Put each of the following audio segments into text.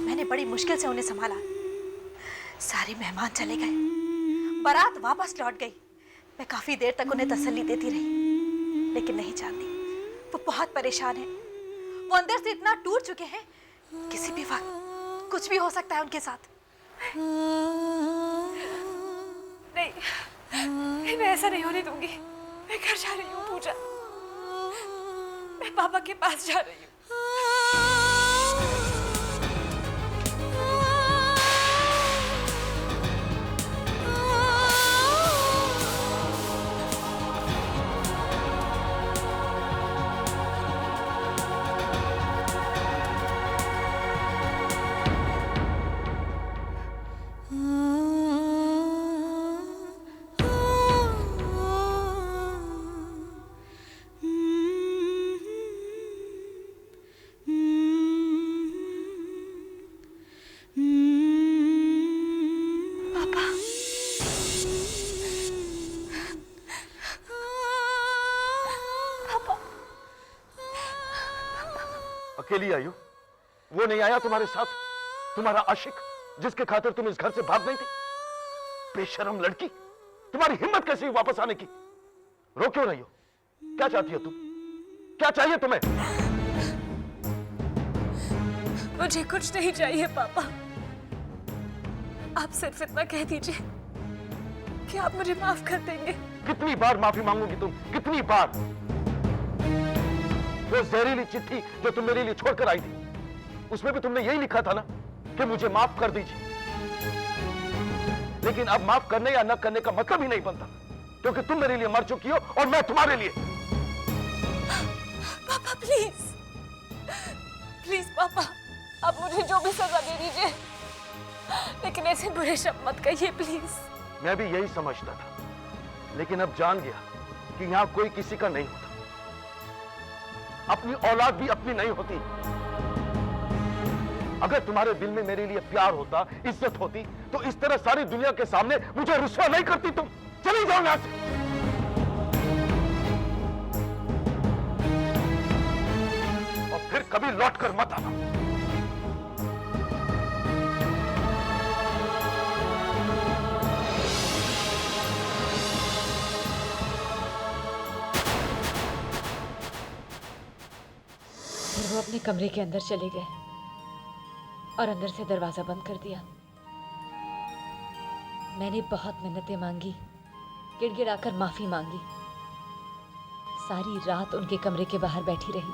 मैंने बड़ी मुश्किल से उन्हें संभाला। सारे मेहमान चले गए, बारात वापस लौट गई। मैं काफी देर तक उन्हें तसल्ली देती रही, लेकिन नहीं जानती, वो बहुत परेशान है। वो अंदर से इतना टूट चुके हैं, किसी भी वक्त कुछ भी हो सकता है उनके साथ। नहीं, मैं ऐसा नहीं होने दूंगी। मैं घर जा रही हूँ पूजा, मैं पापा के पास जा रही हूँ। अकेली आई हो? वो नहीं आया तुम्हारे साथ? तुम्हारा आशिक जिसके खातिर तुम इस घर से भाग गई थी? बेशर्म लड़की, तुम्हारी हिम्मत कैसी हुई वापस आने की? रो क्यों रही हो? क्या चाहती हो तुम? क्या चाहिए तुम्हें? मुझे कुछ नहीं चाहिए पापा। आप सिर्फ इतना कह दीजिए कि आप मुझे माफ कर देंगे। कितनी बार माफी मांगोगी तुम? कितनी बार? वो जहरीली चिट्ठी जो तुम मेरे लिए छोड़कर आई थी, उसमें भी तुमने यही लिखा था ना कि मुझे माफ कर दीजिए। लेकिन अब माफ करने या न करने का मतलब ही नहीं बनता, क्योंकि तुम मेरे लिए मर चुकी हो और मैं तुम्हारे लिए। पापा प्लीज, प्लीज पापा, आप मुझे जो भी सजा दे दीजिए, लेकिन ऐसे बुरे शब्द मत कहिए प्लीज। मैं भी यही समझता था, लेकिन अब जान गया कि यहां कोई किसी का नहीं होता। अपनी औलाद भी अपनी नहीं होती। अगर तुम्हारे दिल में मेरे लिए प्यार होता, इज्जत होती, तो इस तरह सारी दुनिया के सामने मुझे रुस्वा नहीं करती तुम। चली जाओ यहां से। और फिर कभी लौट कर मत आना। फिर वो अपने कमरे के अंदर चले गए और अंदर से दरवाजा बंद कर दिया। मैंने बहुत मिन्नतें मांगी, गिड़गिड़ाकर माफी मांगी। सारी रात उनके कमरे के बाहर बैठी रही,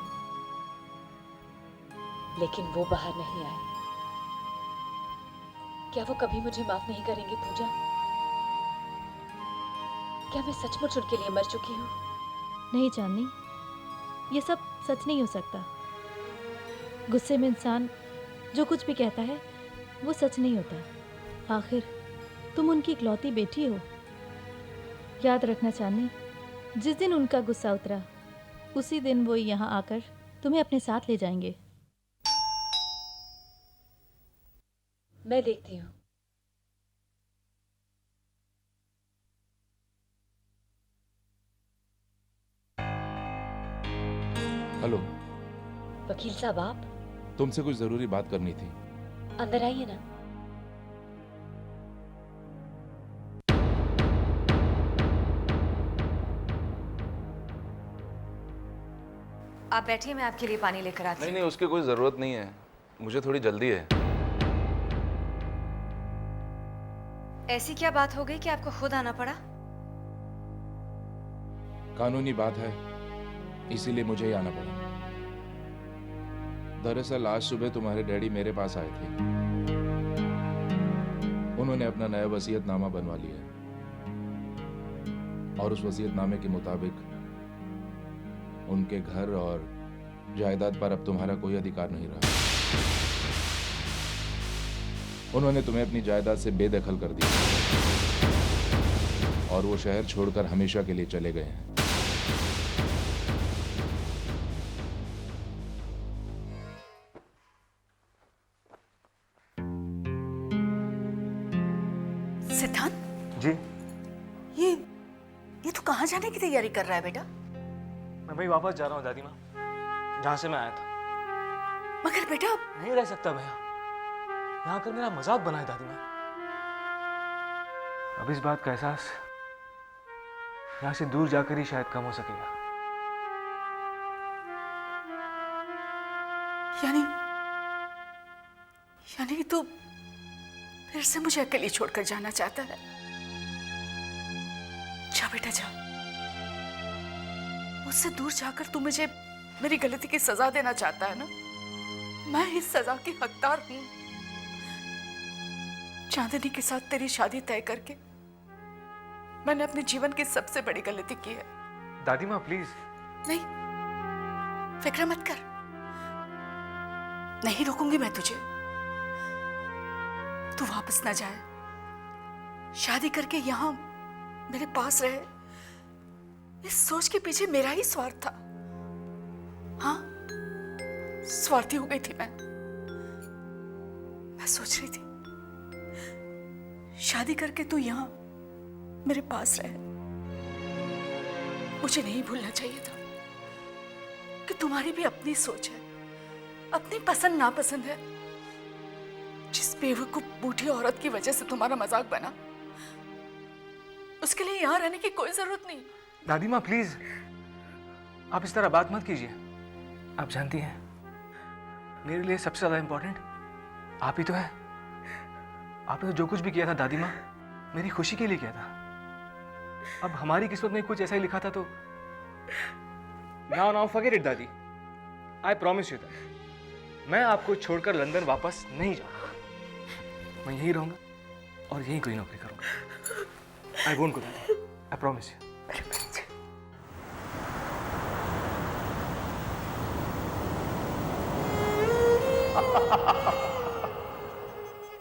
लेकिन वो बाहर नहीं आए। क्या वो कभी मुझे माफ नहीं करेंगे पूजा? क्या मैं सचमुच उनके लिए मर चुकी हूँ? नहीं चांदनी, ये सब सच नहीं हो सकता। गुस्से में इंसान जो कुछ भी कहता है वो सच नहीं होता। आखिर तुम उनकी इकलौती बेटी हो। याद रखना चांदनी, जिस दिन उनका गुस्सा उतरा, उसी दिन वो यहाँ आकर तुम्हें अपने साथ ले जाएंगे। मैं देखती हूँ। हेलो वकील साहब, आप? तुमसे कुछ जरूरी बात करनी थी। अंदर आइए ना। आप बैठिए, मैं आपके लिए पानी लेकर आती हूँ। नहीं, उसकी कोई जरूरत नहीं है, मुझे थोड़ी जल्दी है। ऐसी क्या बात हो गई कि आपको खुद आना पड़ा? कानूनी बात है, इसीलिए मुझे ही आना पड़ा। दरअसल आज सुबह तुम्हारे डैडी मेरे पास आए थे। उन्होंने अपना नया वसीयतनामा बनवा लिया है और उस वसीयतनामे के मुताबिक उनके घर और जायदाद पर अब तुम्हारा कोई अधिकार नहीं रहा। उन्होंने तुम्हें अपनी जायदाद से बेदखल कर दिया और वो शहर छोड़कर हमेशा के लिए चले गए हैं। सिद्धांत जी, ये तू कहाँ जाने की तैयारी कर रहा है बेटा? मैं भाई वापस जा रहा हूँ दादी माँ, जहाँ से मैं आया था। मगर बेटा नहीं रह सकता भैया, यहाँ आकर मेरा मजाक बनाए दादी माँ। अब इस बात का एहसास यहाँ से दूर जाकर ही शायद कम हो सकेगा। यानी यानी कि तू फिर से मुझे अकेली छोड़कर जाना चाहता है? जा बेटा जा। मुझसे दूर जाकर तू मुझे मेरी गलती की सजा देना चाहता है ना? मैं इस सजा की हकदार हूं। चांदनी के साथ तेरी शादी तय करके मैंने अपने जीवन की सबसे बड़ी गलती की है। दादी माँ प्लीज। नहीं, फिक्र मत कर, नहीं रोकूंगी मैं तुझे। तू वापस ना जाए, शादी करके यहां मेरे पास रहे, इस सोच के पीछे मेरा ही स्वार्थ था। हाँ, स्वार्थी हो गई थी मैं सोच रही थी शादी करके तू यहां मेरे पास रहे। मुझे नहीं भूलना चाहिए था कि तुम्हारी भी अपनी सोच है, अपनी पसंद नापसंद है। जिस बेवकूफ बूढ़ी औरत की वजह से तुम्हारा मजाक बना, उसके लिए यहां रहने की कोई जरूरत नहीं। दादी माँ प्लीज, आप इस तरह बात मत कीजिए। आप जानती हैं मेरे लिए सबसे ज्यादा इंपॉर्टेंट आप ही तो है। आपने तो जो कुछ भी किया था दादी माँ, मेरी खुशी के लिए किया था। अब हमारी किस्मत में कुछ ऐसा ही लिखा था तो नाउ फॉरगेट इट दादी। आई प्रॉमिस यू दैट मैं आपको छोड़कर लंदन वापस नहीं जाऊंगा। मैं यहीं रहूंगा और यहीं कोई नौकरी करूंगा। आई वोंट गो दादी, आई प्रॉमिस यू।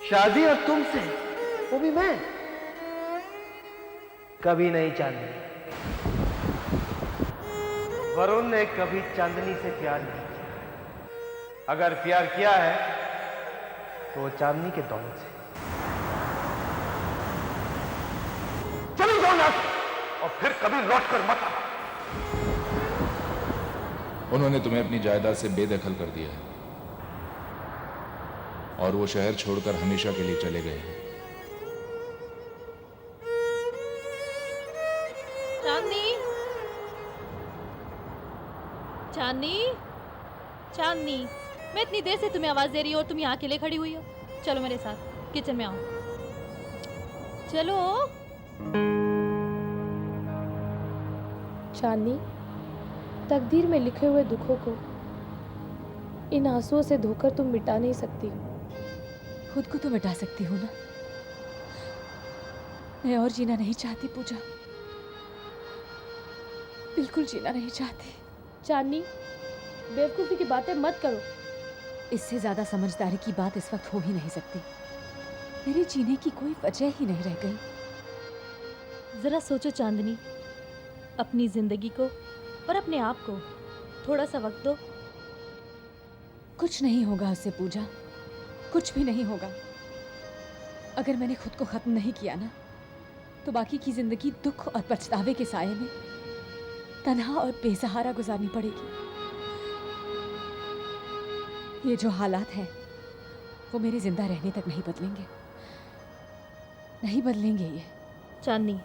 शादी अब तुमसे, वो भी मैं? कभी नहीं चांदनी। वरुण ने कभी चांदनी से प्यार नहीं किया। अगर प्यार किया है तो वो चांदनी के दौलत से। चली जाओ यहाँ से और फिर कभी लौट कर मत आना। उन्होंने तुम्हें अपनी जायदाद से बेदखल कर दिया है और वो शहर छोड़कर हमेशा के लिए चले गए हैं। चांदनी, चांदनी, चांदनी, मैं इतनी देर से तुम्हें आवाज दे रही हूँ और तुम यहाँ अकेले खड़ी हुई हो। चलो मेरे साथ, किचन में आओ। चलो। चांदनी, तकदीर में लिखे हुए दुखों को इन आंसुओं से धोकर तुम मिटा नहीं सकती। खुद को तो मिटा सकती हूँ ना। मैं और जीना नहीं चाहती पूजा, बिल्कुल जीना नहीं चाहती। चांदनी, बेवकूफ़ी की बातें मत करो। इससे ज्यादा समझदारी की बात इस वक्त हो ही नहीं सकती। मेरे जीने की कोई वजह ही नहीं रह गई। जरा सोचो चांदनी, अपनी जिंदगी को और अपने आप को थोड़ा सा वक्त दो। कुछ नहीं होगा उससे पूजा, कुछ भी नहीं होगा। अगर मैंने खुद को खत्म नहीं किया ना, तो बाकी की जिंदगी दुख और पछतावे के साए में तन्हा और बेसहारा गुजारनी पड़ेगी। ये जो हालात हैं वो मेरे जिंदा रहने तक नहीं बदलेंगे, नहीं बदलेंगे ये। चांदनी,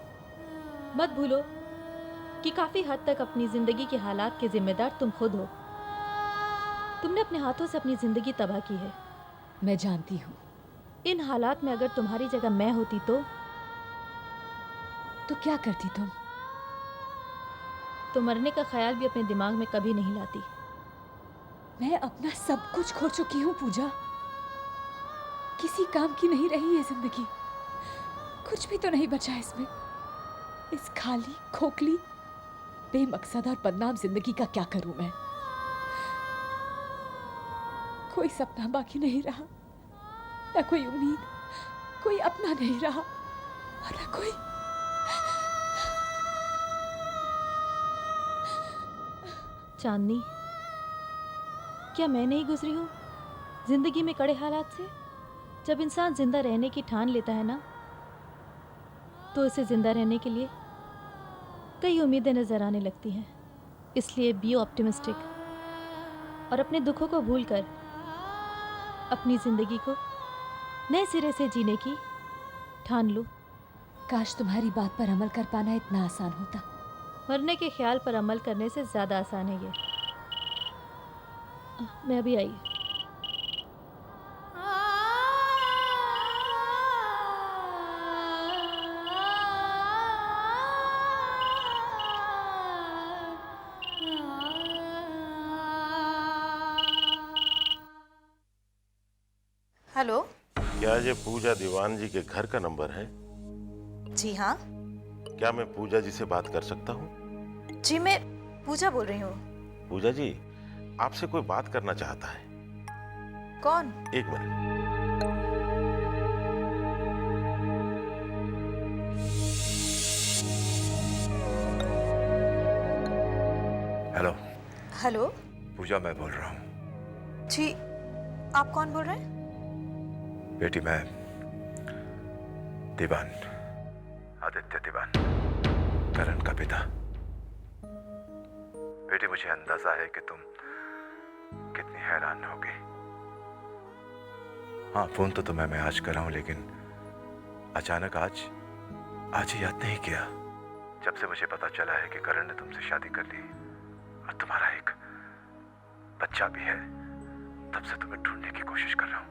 मत भूलो कि काफी हद तक अपनी जिंदगी के हालात के जिम्मेदार तुम खुद हो। तुमने अपने हाथों से अपनी जिंदगी तबाह की है। मैं जानती हूँ। इन हालात में अगर तुम्हारी जगह मैं होती तो क्या करती तुम? तो मरने का ख्याल भी अपने दिमाग में कभी नहीं लाती। मैं अपना सब कुछ खो चुकी हूँ पूजा। किसी काम की नहीं रही ये जिंदगी। कुछ भी तो नहीं बचा इसमें। इस खाली, खोखली, बेमकसद और बदनाम जिंदगी का क्या करूं मैं? कोई सपना बाकी नहीं रहा, ना कोई उम्मीद, कोई अपना नहीं रहा और ना कोई। चांदनी, क्या मैं नहीं गुजरी हूँ जिंदगी में कड़े हालात से? जब इंसान जिंदा रहने की ठान लेता है ना, तो उसे जिंदा रहने के लिए कई उम्मीदें नजर आने लगती हैं। इसलिए बी ऑप्टिमिस्टिक और अपने दुखों को भूलकर अपनी जिंदगी को नए सिरे से जीने की ठान लो। काश तुम्हारी बात पर अमल कर पाना इतना आसान होता। मरने के ख्याल पर अमल करने से ज़्यादा आसान है ये। मैं अभी आई। हेलो। क्या ये पूजा दीवान जी के घर का नंबर है? जी हाँ। क्या मैं पूजा जी से बात कर सकता हूँ? जी मैं पूजा बोल रही हूँ। पूजा जी, आपसे कोई बात करना चाहता है। कौन? एक मिनट। हेलो। हेलो। पूजा मैं बोल रहा हूँ। जी आप कौन बोल रहे हैं? बेटी मैं दीवान, आदित्य दीवान, करण का पिता। बेटी मुझे अंदाजा है कि तुम कितनी हैरान होगी। हाँ, फोन तो तुम्हें मैं आज कर रहा हूं, लेकिन अचानक आज ही याद नहीं किया। जब से मुझे पता चला है कि करण ने तुमसे शादी कर ली और तुम्हारा एक बच्चा भी है, तब से तुम्हें ढूंढने की कोशिश कर रहा हूं।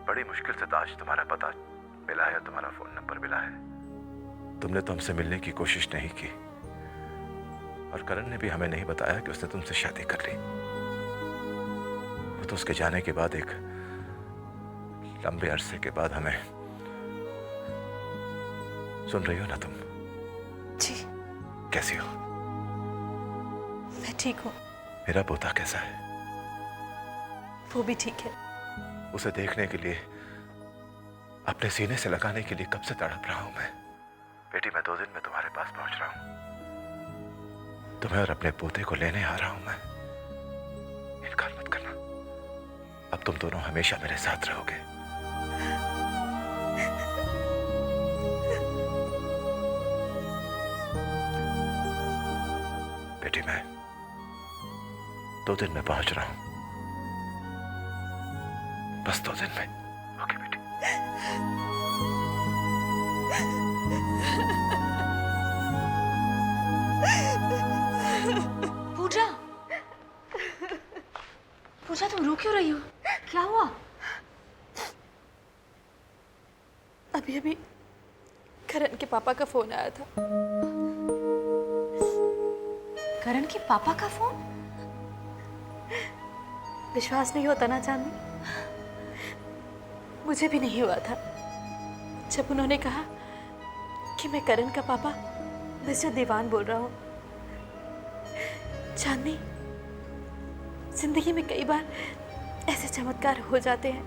बड़ी मुश्किल से आज तुम्हारा पता मिला है और तुम्हारा फोन नंबर मिला है। तुमने तो हमसे मिलने की कोशिश नहीं की और करण ने भी हमें नहीं बताया कि उसने तुमसे शादी कर ली। वो तो उसके जाने के बाद एक लंबे अरसे के बाद हमें। सुन रही हो ना तुम? जी। कैसी हो? मैं ठीक हूँ। मेरा पोता कैसा है? वो भी ठीक है। उसे देखने के लिए, अपने सीने से लगाने के लिए कब से तड़प रहा हूं मैं। बेटी मैं 2 दिन में तुम्हारे पास पहुंच रहा हूं। तुम्हें और अपने पोते को लेने आ रहा हूं मैं। इनकार मत करना। अब तुम दोनों हमेशा मेरे साथ रहोगे। बेटी मैं 2 दिन में पहुंच रहा हूं। बस 2 दिन में। ओके बेटी। पूजा, पूजा तुम रो क्यों रही हो? क्या हुआ? अभी अभी करण के पापा का फोन आया था। करण के पापा का फोन? विश्वास नहीं होता ना चांदनी? मुझे भी नहीं हुआ था जब उन्होंने कहा कि मैं करण का पापा मिस्टर दीवान बोल रहा हूँ। चांदनी, जिंदगी में कई बार ऐसे चमत्कार हो जाते हैं,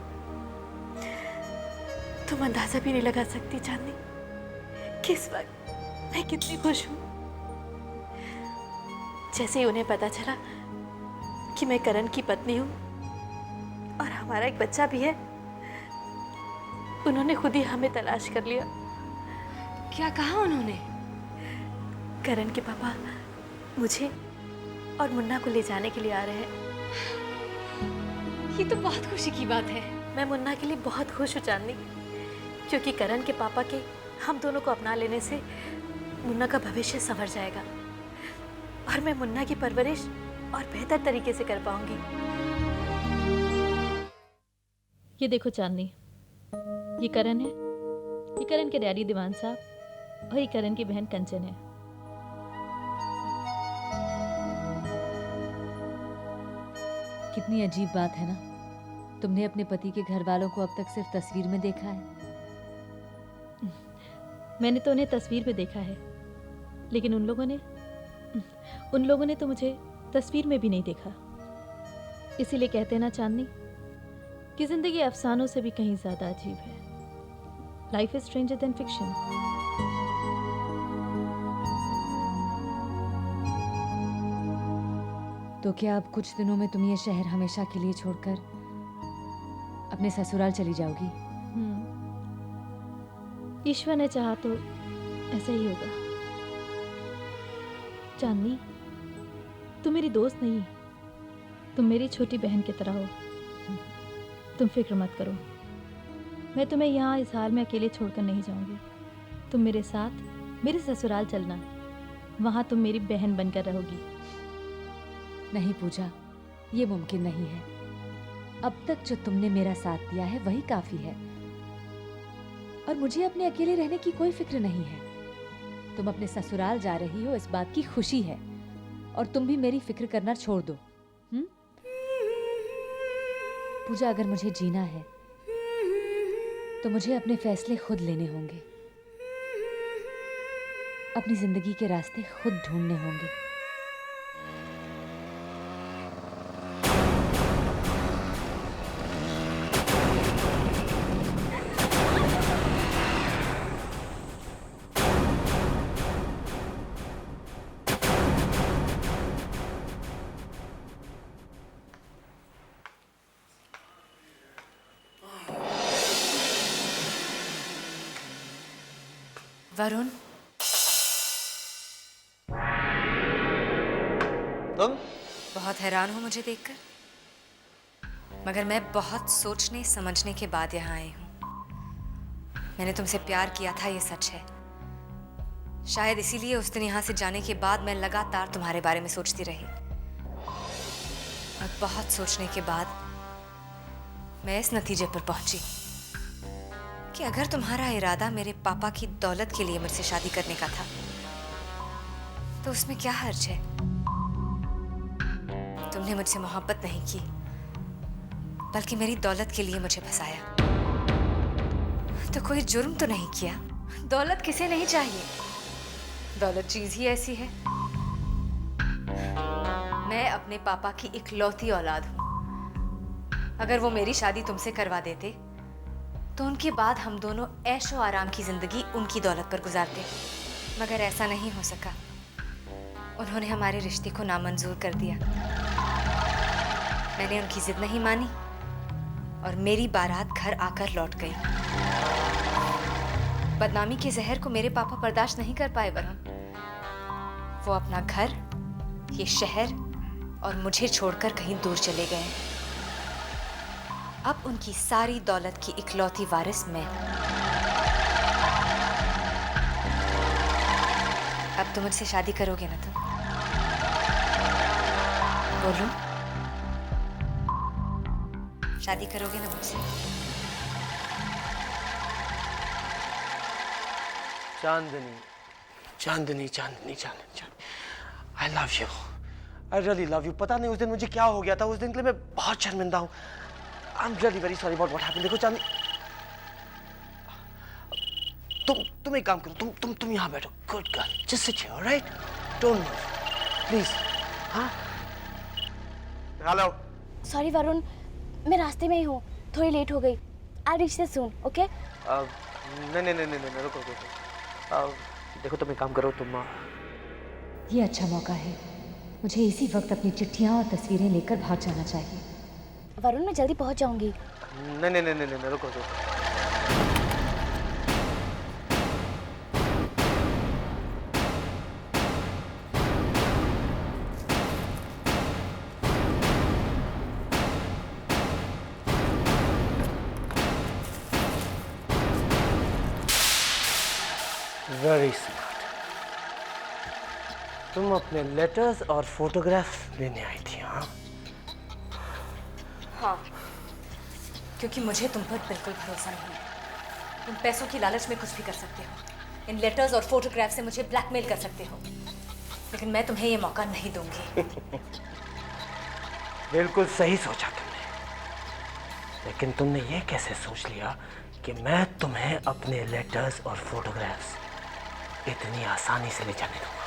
तुम अंदाजा भी नहीं लगा सकती चांदनी कि इस वक्त मैं कितनी खुश हूँ। जैसे ही उन्हें पता चला कि मैं करण की पत्नी हूँ और हमारा एक बच्चा भी है, उन्होंने खुद ही हमें तलाश कर लिया। क्या कहा उन्होंने? करण के पापा मुझे और मुन्ना को ले जाने के लिए आ रहे हैं। ये तो बहुत खुशी की बात है। मैं मुन्ना के लिए बहुत खुश हूँ चांदनी, क्योंकि करण के पापा के हम दोनों को अपना लेने से मुन्ना का भविष्य संवर जाएगा और मैं मुन्ना की परवरिश और बेहतर तरीके से कर पाऊंगी। ये देखो चांदनी, ये करण है, ये करण के डैडी दीवान साहब और ये करण की बहन कंचन है। कितनी अजीब बात है ना, तुमने अपने पति के घर वालों को अब तक सिर्फ तस्वीर में देखा है। मैंने तो उन्हें तस्वीर में देखा है, लेकिन उन लोगों ने तो मुझे तस्वीर में भी नहीं देखा। इसीलिए कहते हैं ना चांदनी कि जिंदगी अफसानों से भी कहीं ज्यादा अजीब है। Life is stranger then fiction. तो क्या अब कुछ दिनों में तुम ये शहर हमेशा के लिए छोड़कर अपने ससुराल चली जाओगी? ईश्वर ने चाहा तो ऐसा ही होगा। चांदनी, तुम मेरी दोस्त नहीं, तुम मेरी छोटी बहन की तरह हो। तुम फिक्र मत करो, मैं तुम्हें यहाँ इस हाल में अकेले छोड़कर नहीं जाऊंगी। तुम मेरे साथ मेरे ससुराल चलना, वहाँ तुम मेरी बहन बनकर रहोगी। नहीं पूजा, ये मुमकिन नहीं है। अब तक जो तुमने मेरा साथ दिया है वही काफी है, और मुझे अपने अकेले रहने की कोई फिक्र नहीं है। तुम अपने ससुराल जा रही हो, इस बात की खुशी है, और तुम भी मेरी फिक्र करना छोड़ दो। पूजा, अगर मुझे जीना है तो मुझे अपने फैसले खुद लेने होंगे, अपनी जिंदगी के रास्ते खुद ढूंढने होंगे। वरुण, तुम? बहुत हैरान हो मुझे देखकर, मगर मैं बहुत सोचने समझने के बाद यहाँ आई हूँ। मैंने तुमसे प्यार किया था, ये सच है। शायद इसीलिए उस दिन यहाँ से जाने के बाद मैं लगातार तुम्हारे बारे में सोचती रही, और बहुत सोचने के बाद मैं इस नतीजे पर पहुंची कि अगर तुम्हारा इरादा मेरे पापा की दौलत के लिए मुझसे शादी करने का था, तो उसमें क्या हर्ज है। तुमने मुझसे मोहब्बत नहीं की, बल्कि मेरी दौलत के लिए मुझे फंसाया। तो कोई जुर्म तो नहीं किया। दौलत किसे नहीं चाहिए, दौलत चीज ही ऐसी है। मैं अपने पापा की इकलौती औलाद हूं। अगर वो मेरी शादी तुमसे करवा देते तो उनके बाद हम दोनों ऐशो आराम की जिंदगी उनकी दौलत पर गुजारते, मगर ऐसा नहीं हो सका। उन्होंने हमारे रिश्ते को नामंजूर कर दिया। मैंने उनकी जिद नहीं मानी और मेरी बारात घर आकर लौट गई। बदनामी के जहर को मेरे पापा बर्दाश्त नहीं कर पाए वरुण। वो अपना घर, ये शहर और मुझे छोड़कर कहीं दूर चले गए। अब उनकी सारी दौलत की इकलौती वारिस मैं। अब तुम मुझसे शादी करोगे ना? तुम बोलो, शादी करोगे ना मुझसे? Chandni, Chandni, Chandni, Chandni, I love you, I really love you. पता नहीं उस दिन मुझे क्या हो गया था, उस दिन के लिए मैं बहुत शर्मिंदा हूँ। I am really very sorry about what happened. देखो चांदनी, तुम एक काम करो, तुम यहाँ बैठो। Good girl, just sit here, right? Don't move, please. हाँ, हेलो। सॉरी वरुण, मैं रास्ते में ही हूँ, थोड़ी लेट हो गई। I reach this soon, okay? नहीं, रुको। देखो तुम एक काम करो, तुम ये अच्छा मौका है, मुझे इसी वक्त अपनी चिट्ठियाँ और तस्वीरें लेकर भाग जाना चाहिए। वरुण, मैं जल्दी पहुँच जाऊंगी। नहीं, रुको। Very smart. तुम अपने लेटर्स और फोटोग्राफ्स लेने आई थी? हाँ, क्योंकि मुझे तुम पर बिल्कुल भरोसा नहीं है। तुम पैसों की लालच में कुछ भी कर सकते हो। इन लेटर्स और फोटोग्राफ से मुझे ब्लैकमेल कर सकते हो, लेकिन मैं तुम्हें ये मौका नहीं दूंगी। बिल्कुल सही सोचा तुमने, लेकिन तुमने ये कैसे सोच लिया कि मैं तुम्हें अपने लेटर्स और फोटोग्राफ्स इतनी आसानी से ले जाने दूंगा?